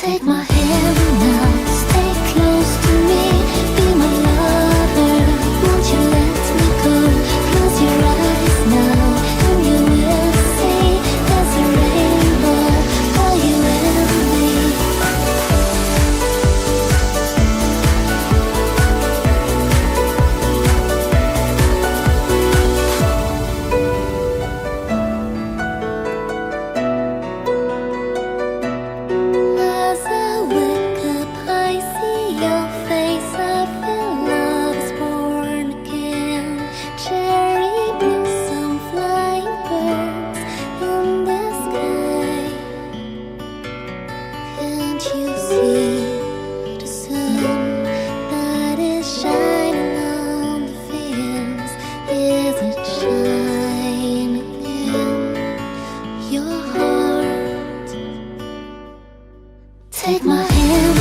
Take my hand now, stay close to me, be my lover. Won't you let me go? Close your eyes now, and you will see there's a rainbow for you and me. As I wake up, I see your face. I feel love is born again. Cherry blossom, flying birds in the sky. Can't you see the sun that is shining on the fields? Is it shining in your heart? Take my hand